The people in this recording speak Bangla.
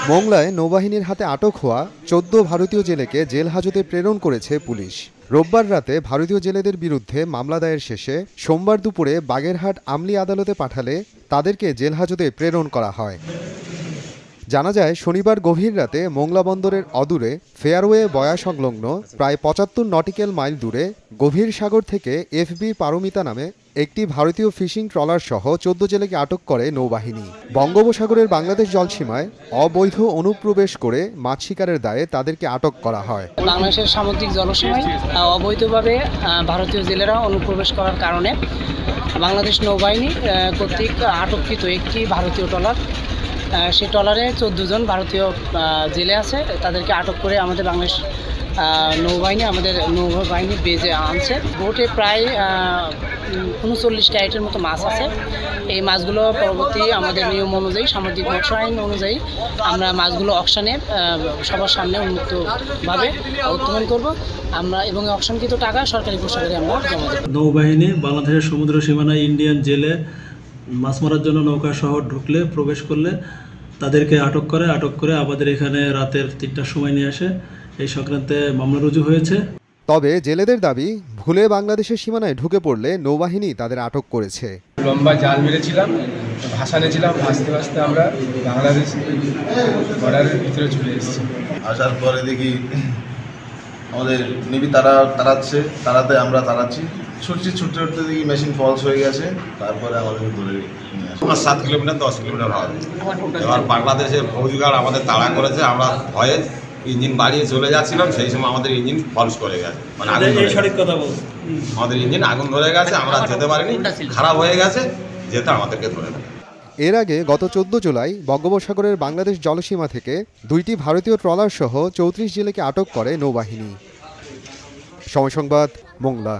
মোংলায় নৌবাহিনীর হাতে আটক হওয়া ১৪ ভারতীয় জেলেকে জেল হাজতে প্রেরণ করেছে পুলিশ। রোববার রাতে ভারতীয় জেলেদের বিরুদ্ধে মামলা দায়ের শেষে সোমবার দুপুরে বাগেরহাট আমলি আদালতে পাঠালে তাদেরকে জেল হাজতে প্রেরণ করা হয়। জানা যায়, শনিবার গভীর রাতে মোংলা বন্দরের অদূরে ফেয়ারওয়ে বয়া সংলগ্ন প্রায় ৭৫ নটিক্যাল মাইল দূরে গভীর সাগর থেকে এফবি পারমিতা নামে একটি ভারতীয় ফিশিং ট্রলার সহ ১৪ জেলেকে আটক করে নৌবাহিনী। বঙ্গোপসাগরের বাংলাদেশ জলসীমায় অবৈধ অনুপ্রবেশ করে মাছ শিকারের দায়ে তাদেরকে আটক করা হয়। বাংলাদেশের সামুদ্রিক জলসীমায় অবৈধভাবে ভারতীয় জেলেরা অনুপ্রবেশ করার কারণে বাংলাদেশ নৌবাহিনী কর্তৃক আটককৃত একটি ভারতীয় ট্রলার, সেই ট্রলারে ১৪ জন ভারতীয় জেলে আছে, তাদেরকে আটক করে আমাদের বাংলাদেশ নৌবাহিনী আমাদের নৌবাহিনী বেজে আনছে। বোটে প্রায় ৩৯ ক্যারেটের মতো মাছ আছে। এই মাছগুলো পরবর্তী আমাদের নিয়ম অনুযায়ী, সামুদ্রিক মৎস্য আইন অনুযায়ী আমরা মাছগুলো অকশনে সবার সামনে উন্মুক্তভাবে উত্তোলন করব আমরা, এবং অকশনকৃত টাকা সরকারি কোষাগারে আমরা জমা দেব। নৌবাহিনী বাংলাদেশের সমুদ্র সীমানায় ইন্ডিয়ান জেলে মাছ মারার জন্য নৌকা সহ ঢুকলে, প্রবেশ করলে তাদেরকে আটক করে আমাদের এখানে রাতের ৩টার সময় নিয়ে আসে। এই সংক্রান্তে মামলা রুজু হয়েছে। তবে জেলেদের দাবি, ভুলে বাংলাদেশের সীমানায় ঢুকে পড়লে নৌবাহিনী তাদের আটক করেছে। লম্বা জাল মেরেছিলাম, ভাসানেছিলাম, ভাসতে ভাসতে আমরা বাংলাদেশ বর্ডারের ভিতরে চলে এসেছি। আসার পরে দেখি আমাদের নেভি তাড়াতে আমরা তাড়াচ্ছি, ছুটতে দেখি মেশিন ফলস হয়ে গেছে। তারপরে আমাদেরকে ধরে নিয়ে আসে। 7 কিলোমিটার 10 কিলোমিটার হবে। এবার বাংলাদেশের ফৌজগার্ড আমাদের তাড়া করেছে, আমরা ভয়ে ইঞ্জিন বাড়িয়ে চলে যাচ্ছিলাম, সেই সময় আমাদের ইঞ্জিন ফলস করে গেছে, মানে আমাদের ইঞ্জিন আগুন ধরে গেছে, আমরা যেতে পারিনি, খারাপ হয়ে গেছে, যেতে আমাদেরকে ধরে নেয়। এর আগে গত ১৪ জুলাই বঙ্গোপসাগরের বাংলাদেশ জলসীমা থেকে ২টি ভারতীয় ট্রলার সহ ৩৪ জেলেকে আটক করে নৌবাহিনী। সময় সংবাদ, মোংলা।